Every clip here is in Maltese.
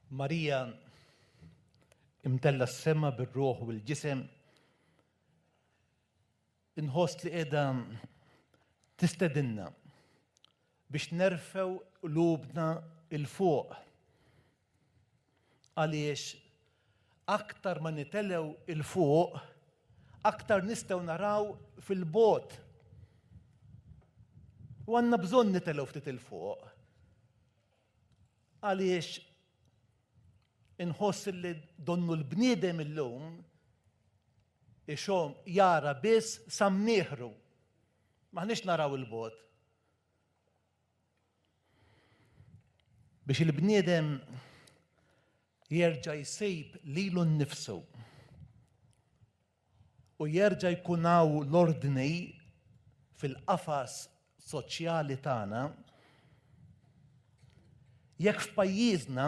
Marija imtella s-sema bir-ruħ u l-ġisem inħoss li qiegħda tistedinna biex nerfew qlubna il-fuq. Għaliex aktar ma nitelew il-fuq, aktar nistgħu naraw fil-bogħod. U għandna bżonn nitelew ftit il-fuq. Għaliex inħoss li donnu l-bniedem illum ixhom jara biss samnieħru. Maħniex naraw il-bogħod. Biex il-bniedem jerġa' jsib lilu nnifsu u jerġa' jkun hawn l-ordni fil-qafas soċjali tagħna, jekk f'pajjiżna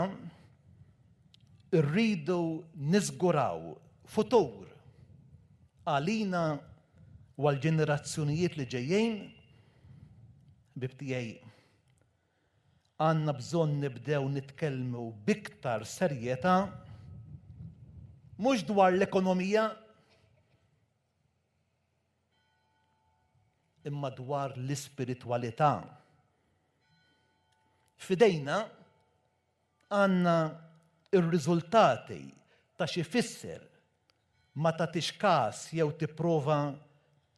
rridu niżguraw futur għalina u għall-ġenerazzjonijiet li ġejjin, bibtijaj għandna bżonn nibdew nitkellmu biktar serjetà mhux dwar l-ekonomija imma dwar l-ispiritwalità. F'idejna għandna ir-riżultati ta' xi fisser ma tagħtix każ jew tipprova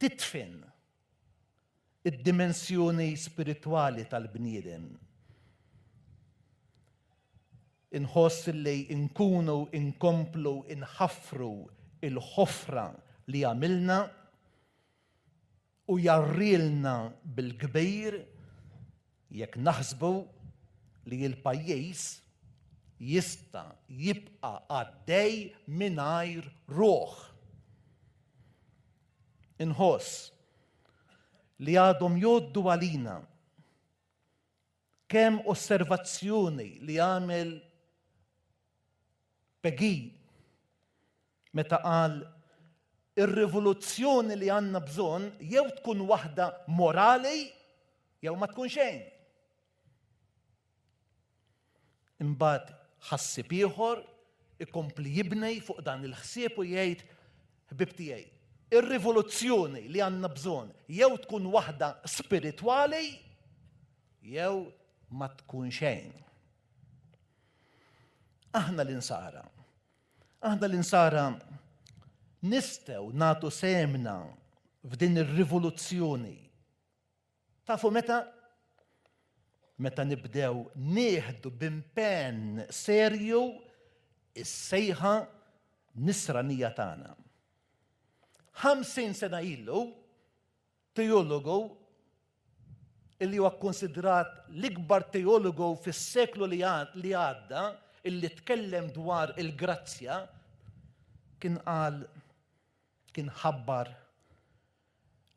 titfin id-dimensjoni spiritwali tal-bniedem. Inħoss li nkunu inkomplu inħaffru il-ħofra li għamilna u jarrilna bil-kbir jekk naħsbu li l-pajjiż jista' jibqa' għaddej mingħajr ruħ. Inħoss li għadhom jgħoddu għalina kemm osservazzjoni li għamel Peggy meta qal ir-rivoluzzjoni li għandna bżonn jew tkun waħda morali jew ma tkun xejn. Imbagħad ħassib ieħor ikompli jibnej fuq dan il-ħsieb u jgħid ħbib tiegħi, ir-rivoluzzjoni li għandna bżonn jew tkun waħda spiritwali jew ma tkun xejn. Aħna l-insara nistgħu nagħtu semna f'din ir-rivoluzzjoni. Tafu meta? Meta nibdew nieħdu b'impenn serju is-sejħa nisranija tagħna. 50 sena ilu teologu illi huwa kkunsidrat l-ikbar teologu fis-seklu li għadda illi tkellem dwar il-grazzja kien ħabbar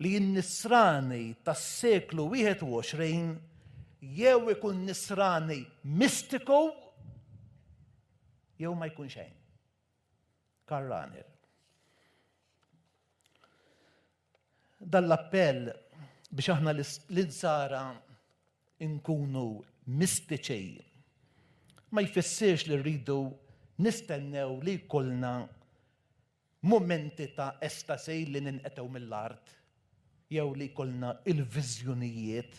li n-nisrani tas-seklu 21 jew ikun nisrani mistiku jew ma jkun xejn. Karl Rahner. Dan l-appell biex aħna l-insara nkunu mistiċi ma jfissirx li rridu nistennew li jkollna momenti ta' estasi li ninqetew mill-art jew li jkollna il-viżjonijiet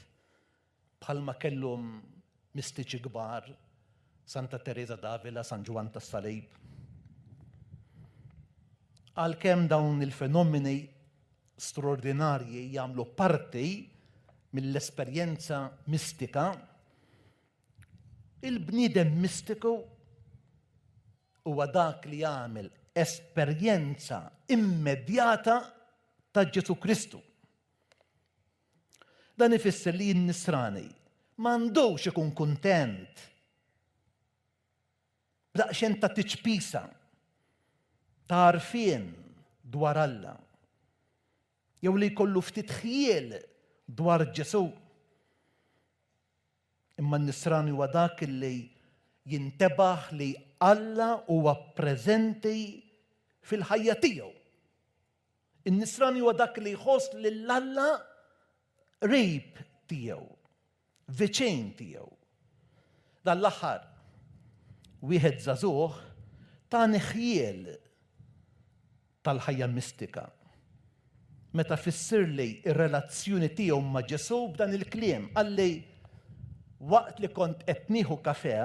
bħalma kellhom mistiċi kbar Santa Teresa d'Avila, San Ġwan tas-Salib. Għalkemm dawn il-fenomeni straordinarji jagħmlu parti mill-esperjenza mistika, il-bniedem mistiku huwa dak li jagħmel esperjenza immedjata ta' Ġesu Kristu. Dan ifisser li n-nisrani m'għandux ikun kuntent b'daqsxejn ta' tiċpisa ta' għarfien dwar Alla jew li jkollu ftit ħjiel dwar Ġesu. Imma n-nisrani huwa dak li jintebaħ li Alla huwa preżenti fil-ħajja tiegħu. In-nisrani huwa dak li jħoss lil Alla qrib tiegħu, viċin tiegħu. Dan l-aħħar wieħed żagħżugħ tani ħjiel tal-ħajja mistika. Meta fissirli ir-relazzjoni tiegħu ma' Ġesu b'dan il-kliem, qalli waqt li kont qed nieħu kafè,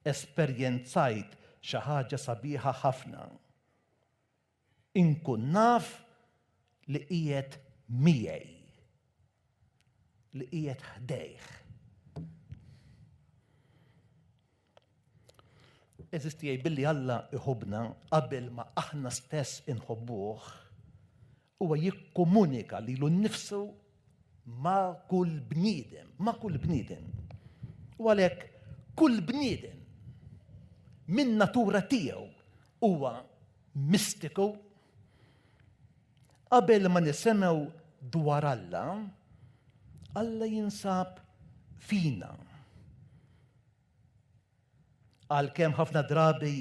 esperjenzajt xi ħaġa sabiħa ħafna. Inkun naf li qiegħed miegħi, li qiegħed ħdejh. Eżisti billi Alla iħobbna qabel ma aħna stess inħobbuh, huwa jikkomunika lilu nnifsu ma' kull bniedem, U għalhekk kull bniedem min natura tiegħu huwa mistiku. Qabel ma nisimgħu dwar Alla, Alla jinsab fina. Għalkemm ħafna drabi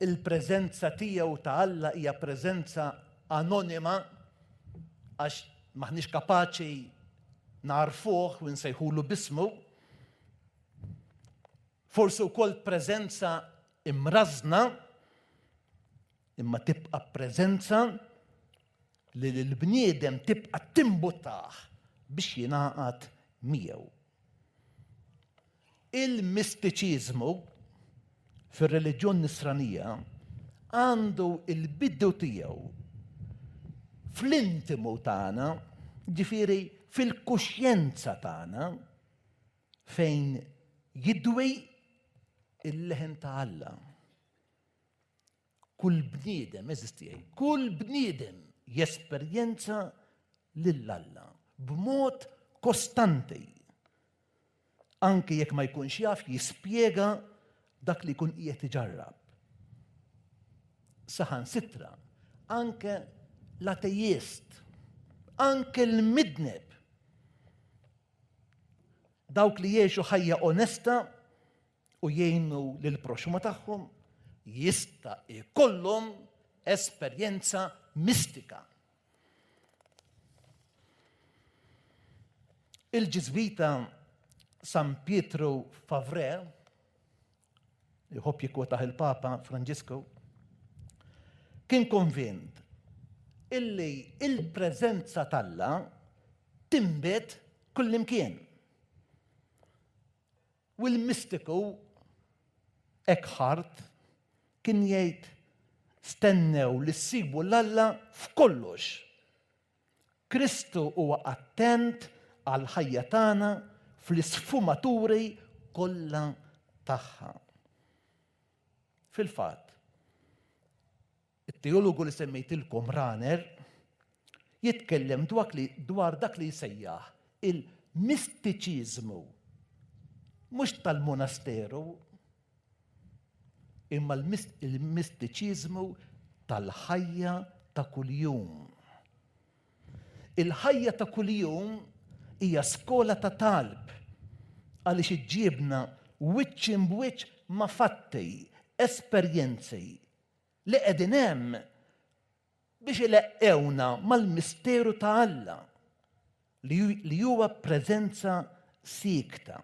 il-preżenza tiegħu ta' Alla hija preżenza anonima għax maħniex kapaċi narfuh u nsejħulu bismu. Forsi wkoll preżenza imrażna, imma tibqa' preżenza li l-bniedem tibqa' timbuttaħ biex jingħaqad miegħu. Il-mistiċiżmu fir-reliġjon nisranija għandu il-biddu tiegħu fl-intimu tagħna, ġifieri fil-kuxjenza tagħna, fejn jidwi il-leħen ta' Alla. Kull bniedem kull bniedem jesperjenza lil Alla b'mod kostanti. Anke jekk ma jkunx jaf jispjega dak li jkun qiegħed iġarrab. Saħansitra, anke l-atejist, anke l-midneb, dawk li jgħixu ħajja onesta u jgħinu lill-proxma tagħhom jista' jkollhom esperjenza mistika. Il-Ġiżvita San Pietro Favre, jħobb jikwotaħ il-Papa Franġisku, kien konvint illi il-preżenza t'Alla timbet kullimkien. U l-mistiku Eckhart kien jgħid stennew li ssibu l-Alla f'kollox. Kristu huwa attent għal ħajja tagħna fl-isfumaturi kollha tagħha. Fil-fatt, it-teologu li semmejtilkom Rahner jitkellem dwar dak li jsejjaħ il-mistiċiżmu mhux tal-monasteru, imma il-mistiċiżmu tal-ħajja ta' kuljum. Il-ħajja ta' kuljum hija skola ta' talb għaliex iġġiebna wiċċ imbuċċ ma' fatti, esperjenzi li qegħdin hemm biex ileqqewna mal-misteru ta' Alla li huwa preżenza sikta.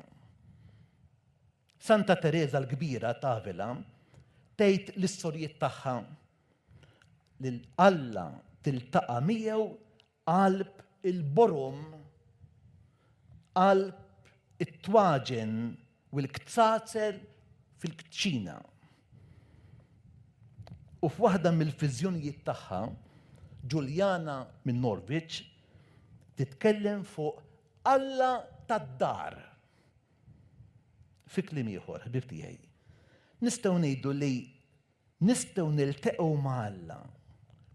Santa Teresa l-Kbira t'Avila tgħid l-istorjiet tagħha li Alla tiltaqa' miegħu qalb il-borom, qalb it-twaġen u l-ktzazel fil-kċina. U f'waħda mill-viżjonijiet tagħha, Ġuljana minn Norwich titkellem fuq Alla tad-dar. Fi kliem ieħor, ħbib tiegħi. Nistgħu ngħidu li nistgħu niltaqgħu ma' Alla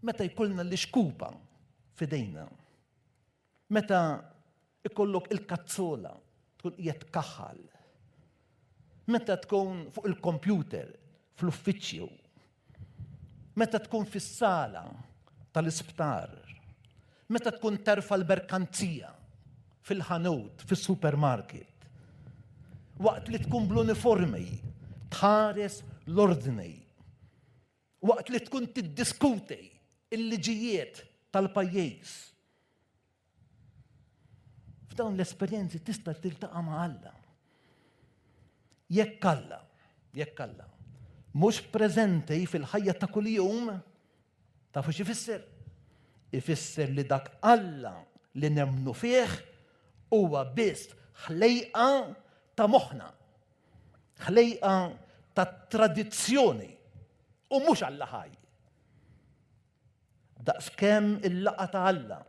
meta jkollna l-ixkupa f'idejna. Meta ikollok il-kazzola tkun qiegħed tkaħħal. Meta tkun fuq il-kompjuter fl-uffiċċju. Meta tkun fis-sala tal-isptar. Meta tkun terfa l-merkanzija fil-ħanut, fis-supermarket. Waqt li tkun bl-uniformi, tħares l-ordni. Waqt li tkun tiddiskuti il-liġijiet tal-pajjiż. F'dawn l-esperjenzi tista' tiltaqa' ma' Alla. Jekk Alla jekk Alla mhux preżenti fil-ħajja ta' kuljum, tafu x'ifisser? Ifisser li dak Alla li nemmnu fih huwa biss ħlejqa ta' moħħna, ħlejqa ta' tradizzjoni u mhux Alla ħaj. Daqskemm il-laqgħa ta' Alla,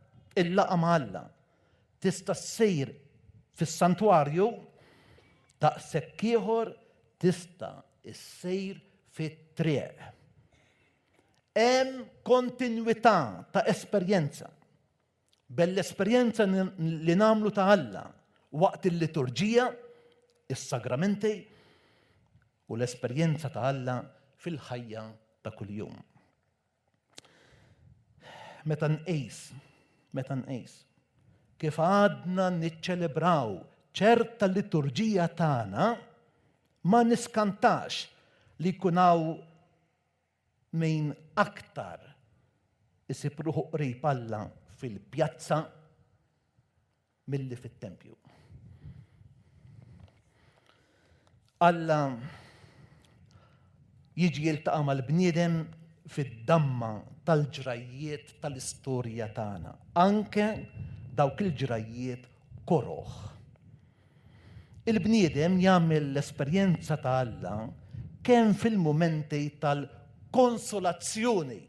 il-laqgħa ma' Alla tista' ssir fis-santwarju, daqshekk ieħor tista' ssir fit-triq. Hemm kontinwità ta' esperjenza. Bell-esperjenza li nagħmlu ta' Alla waqt il-liturġija, is-sagramenti u l-esperjenza ta' Alla fil-ħajja ta' kuljum. Meta nqis kif għadna niċċelebraw ċerta liturġija tagħna, ma niskantax li jkun hawn min aktar isib ruħu qrib Alla fil-pjazza milli fit-tempju. Alla jiġi jiltaqa' mal-bniedem fid-damma tal-ġrajiet tal-istorja tagħna, anke dawk il-ġrajiet koroħ. Il-bniedem jagħmel l-esperjenza ta' Alla kemm fil-mumenti tal-konsolazzjoni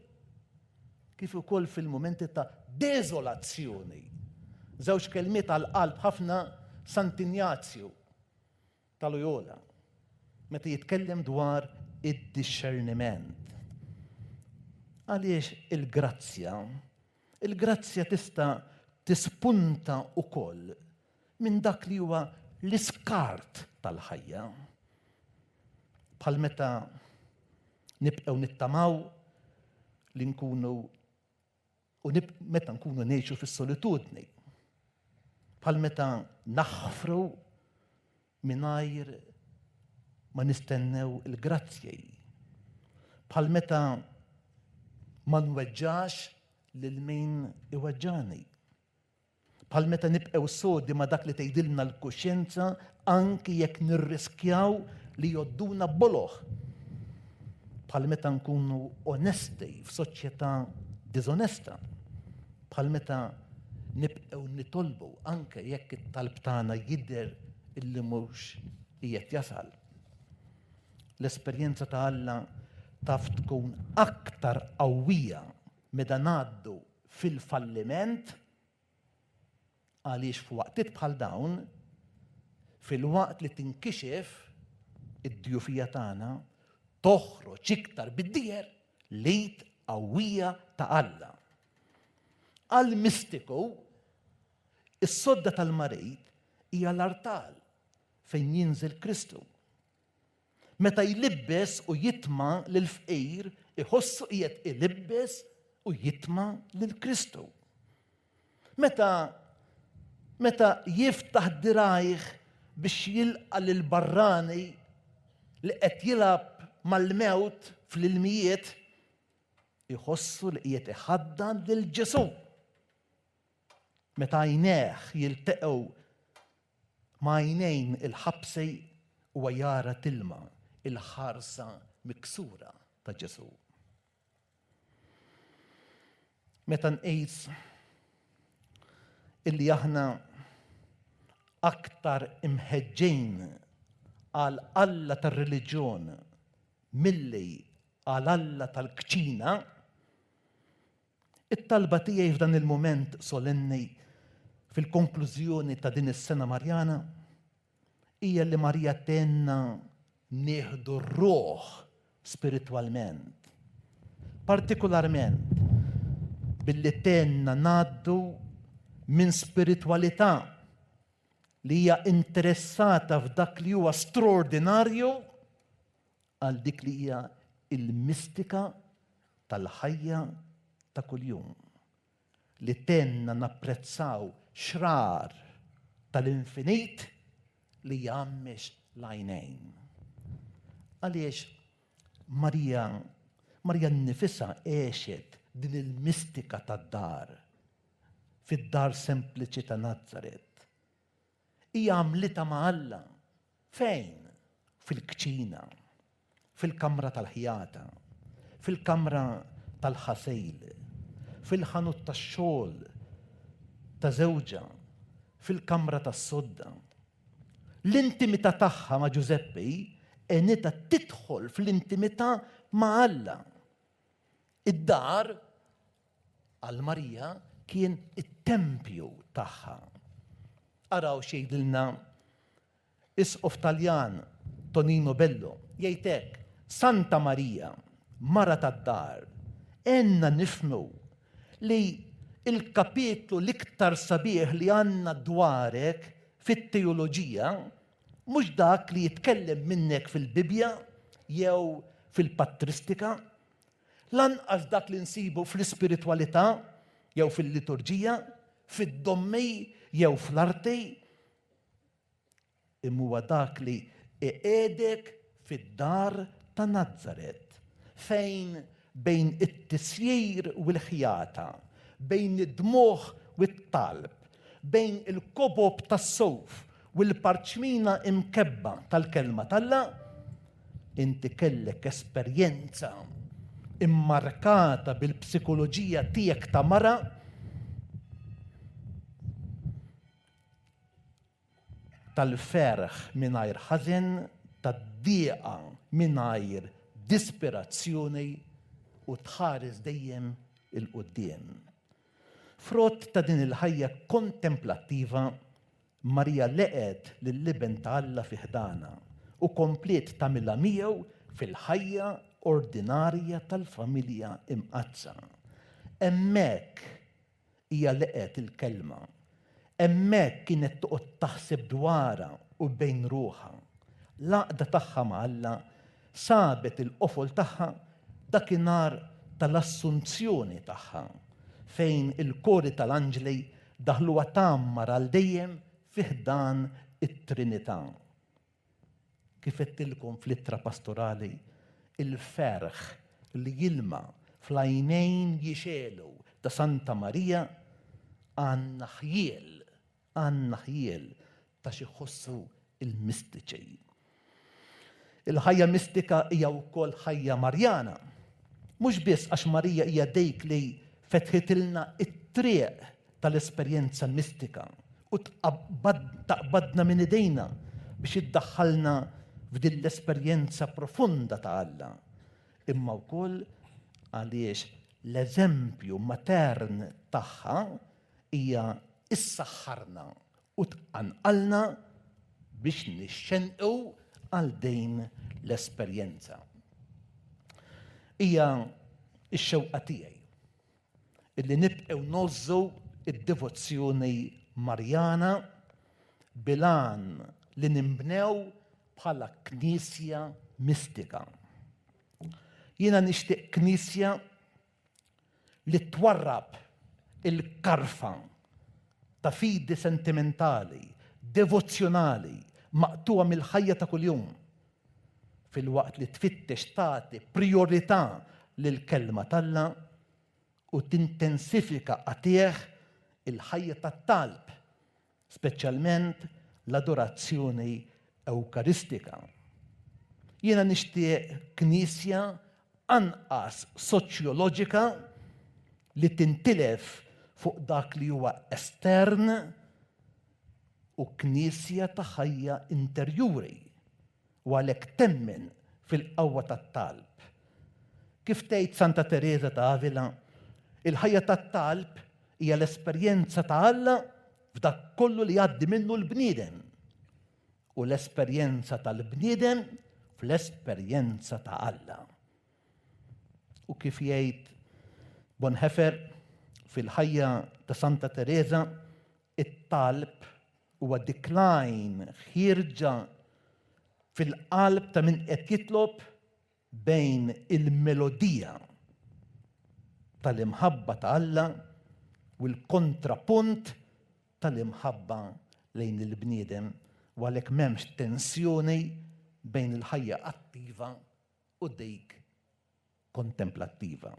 kif ukoll fil-mumenti ta' deżolazzjoni. Żewġ kelmiet għall-qalb ħafna Sant'Ignazju tal-Loyola meta jitkellem dwar id-discerniment. Għaliex il-grazzja tista' tispunta wkoll minn dak li huwa l-iskart tal-ħajja. Bħal meta nibqgħu nittamaw li nkunu u meta nkunu ngħixu fis-solitudni. Bħal meta naħfru mingħajr ma nistennew il-grazzji. Bħal meta ma nweġġax lil min iweġġani. Bħal meta nibqgħu sodi ma dak li tgħidilna l-kuxjenza anki jekk nirriskjaw li jodduna boloħ. Bħal meta nkunu onesti f'soċjetà diżonesta. Bħal meta nibqgħu nitolbu anke jekk it-talb tagħna jidher illi mhux qiegħed jasal. L-esperjenza ta' Alla taf tkun aktar qawwija meta ngħaddu fil-falliment għaliex f'waqtiet bħal dawn, fil-waqt li tinkixef id-djufija tagħna toħroġ iktar bid-dijer lejt qawwija ta' Alla. Għall-mistiku, is-sodda tal-marit hija l-artal fejn jinżel Kristu. Meta jlibbes u jitma' lill-fqir, iħossu qiegħed ilibbes u jitma' lil Kristu. Meta jiftaħ dirajh biex jilqa' lill-barrani li qed jilgħab mal-mewt fl-ilmijiet, iħossu li qiegħed iħaddan lil Ġesu. Meta għajnejh jiltaqgħu ma' għajnejn il-ħabsi huwa jara tilma' il-ħarsa miksura ta' Ġesu. Meta nqis illi aħna aktar imħeġġejn għal Alla tar-reliġjon milli għal Alla tal-kċina, it-talba tiegħi f'dan il-mument solenni fil-konklużjoni ta' din is-sena Marjana hija li Marija tenna nieħdu r-ruħ spiritwalment. Partikolarment billi tenna ngħaddu minn spiritwalità li hija interessata f'dak li huwa straordinarju għal dik li hija il-mistika tal-ħajja ta' kuljum. Li tenna napprezzaw xrar tal-infinit li jgħammex l-għajnejn. Għaliex Marija nnifisha għexet din il-mistika tad-dar, fid-dar sempliċi ta' Nazaret. Hija għamlitha ma' Alla. Fejn? Fil-kċina. fil-kamra tal-ħjata, fil-kamra tal-ħasejl, fil-ħanut tax-xogħol ta' żewġa, fil-kamra tas-sodda. L-intimità tagħha ma' Giuseppe enita tidħol fl-intimità ma' Alla. Id-dar għal Marija kien it-tempju tagħha. Araw xejdilna isqof Taljan Tonino Bello jgħid hekk: Santa Marija, mara tad-dar, enna nifhmu li il-kapitlu l-iktar sabiħ li għandna dwarek fit-teoloġija mhux dak li jitkellem minnek fil-Bibja jew fil-patristika, lanqas dak li nsibu fl-ispiritwalità jew fil-liturġija, fid-dommej jew fl-artej, imma dak li iqiegħdek fid-dar ta' Nażaret, fejn bejn it-tisjir u l-ħjata, bejn id-dmuħ u t-talb, bejn il-kobob tas-sowf u l-parċmina imkebba tal-kelma tal-Alla, inti kellek esperjenza immarkata bil-psikoloġija tiegħek ta' mara tal-ferħ mingħajr ħażen, tad-dieqa mingħajr disperazzjoni u tħares dejjem il-qudiem. Frott ta' din il-ħajja kontemplattiva, Marija leqet lill-liben ta' Alla fi ħdana u kompliet tagħmilha miegħu fil-ħajja ordinarja tal-familja imqazza. Hemmhekk hija leqet il-kelma. Hemmhekk kienet toqgħod taħseb dwarha u bejn ruħha. L-għaqda tagħha ma' Alla sabet il-qofol tagħha dakinhar tal-assunzjoni tagħha, fejn il-kori tal-anġli daħluha tammar għal dejjem fih dan it-Trinità. Kif qedtilkom fl-ittra pastorali, il-ferħ li jilma fl-għajnejn jixelu ta' Santa Marija għandna ħjiel ta' xi ħossu il-mistiċi. Il-ħajja mistika hija wkoll ħajja Marjana. Mhux biss għax Marija hija dik li fetħitilna it-triq tal-esperjenza mistika u taqbadna minn idejna biex iddaħħalna f'din l-esperjenza profonda ta' Alla. Imma wkoll għaliex l-eżempju matern tagħha hija issaħħarna u tqanqalna biex nixxenqu għal din l-esperjenza. Hija x-xewqa tiegħi illi nibqgħu nożżu id-devozzjoni Marjana bilan li nimbnew bħala knisja mistika. Jiena nixtieq knisja li twarrab il-karfa ta' fidi sentimentali, devozzjonali, maqtuha mill-ħajja ta' kuljum, fil-waqt li tfittex tagħti priorità lill-kelma tal-Alla u tintensifika għatih il-ħajja tat-talb, speċjalment l-adorazzjoni ewkaristika. Jiena nixtieq knisja anqas soċjoloġika li tintilef fuq dak li huwa estern u knisja ta' ħajja interjuri u għalhekk temmen fil-qawwa tat-talb. Kif tgħid Santa Teresa ta' Avila, il-ħajja tat-talb hija l-esperjenza ta' Alla f'dak kollu li jgħaddi minnu l-bniedem u l-esperjenza tal-bniedem fl-esperjenza ta' Alla. U kif jgħid Bonhoeffer fil-ħajja ta' Santa Teresa, it-talb huwa decline ħirġa fil-qalb ta' min qed jitlob bejn il-melodija tal-imħabba ta' Alla u l-kontrapunt tal-imħabba lejn il-bniedem u għalhekk m'hemmx tensjoni bejn il-ħajja attiva u dik kontemplattiva.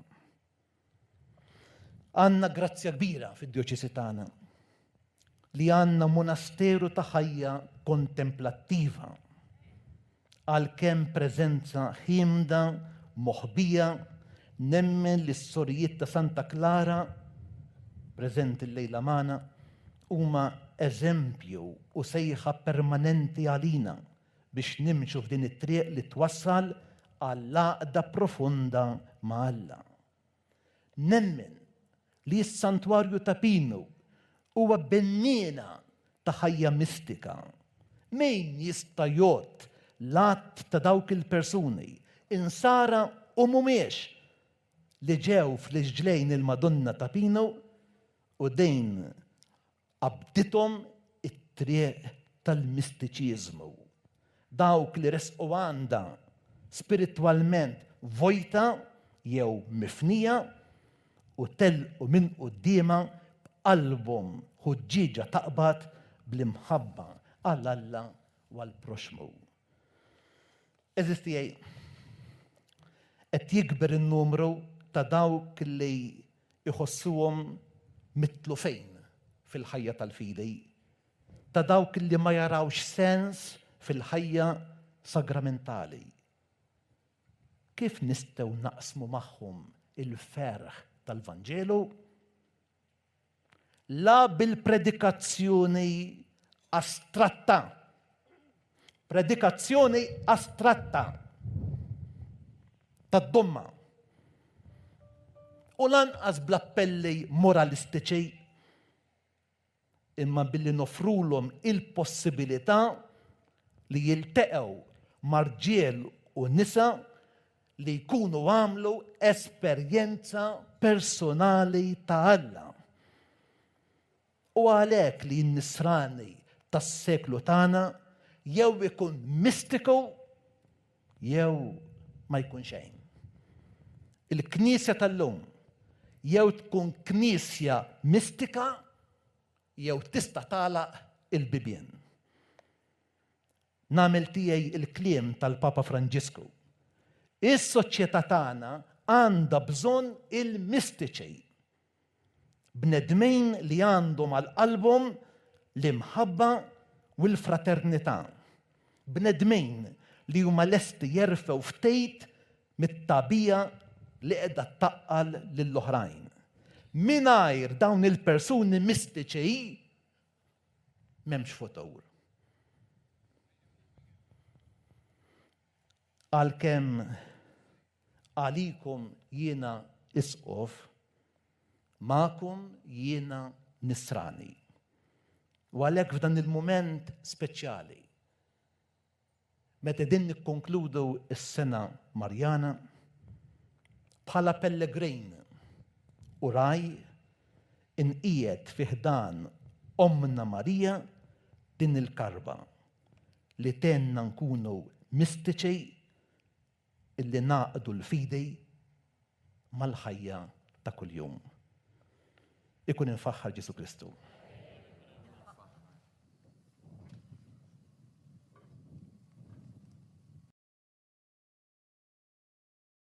Għandna grazzja kbira fid-djoċesi tagħna li għandna monasteru ta' ħajja kontemplattiva. għalkemm preżenza ħimda, moħbija, nemmen li s-sorijiet ta' Santa Clara, preżenti l-lejla magħna, huma eżempju u sejħa permanenti għalina biex nimxu f'din it-triq li twassal għall-għaqda profunda ma' Alla. Nemmen li s-santwarju ta' Pino huwa benniena ta' ħajja mistika. Min jista' jgħod l-att ta' dawk il-persuni insara u mhumiex li ġew fl-ġlejn il-Madonna ta' Pino u dejn qabdithom it-triq tal-mistiċiżmu. Dawk li resqu għandha spiritwalment vojta jew mifnija u telqu minn qudiema b'qalbhom ħuġġieġa taqbad bl-imħabba għal Alla u għall-proxmu. Eżis tiegħi, qed jikber in-numru ta' dawk li iħossuhom mitlufejn fil-ħajja tal-fidej, ta' dawk li ma jarawx sens fil-ħajja sagramentali. Kif nistgħu naqsmu magħhom il-ferħ tal-Vanġelu? La bil-predikazzjoni astratta. Predikazzjoni astratta tad-dumma. U lanqas bl-appelli moralistiċi, imma billi nofrulhom il-possibilità li jiltaqgħu marġiel u nisa li jkunu għamlu esperjenza personali ta' Alla. U għalhekk li n-nisrani tas-seklu tagħna jew ikun mistiku jew ma jkun xejn. Il-Knisja tal-lum jew tkun knisja mistika jew tista' tagħlaq il-bibien. Nagħmel tiegħi il-kliem tal-Papa Franġisku. Is-soċjetà tagħna għandha bżonn il-mistiċi. Bnedmin li għandhom għal qalbhom l-imħabba u l-fraternità. Bnedmin li huma lesti jerfgħu ftejt mit-tabija li qiegħda taqqal lill-oħrajn. Mingħajr dawn il-persuni mistiċi m'hemmx futur. Għalkemm għalikom jiena isqof, magħkom jiena nisrani. U għalhekk f'dan il-mument speċjali, meta din nikkonkludu s-sena Marjana, bħala pellegrin u raj inqiegħed fi ħdan Ommna Marija din il-karba li tenna nkunu mistiċi illi naqdu l-fidej mal-ħajja ta' kuljum. Ikun infaħħar Ġesu Kristu.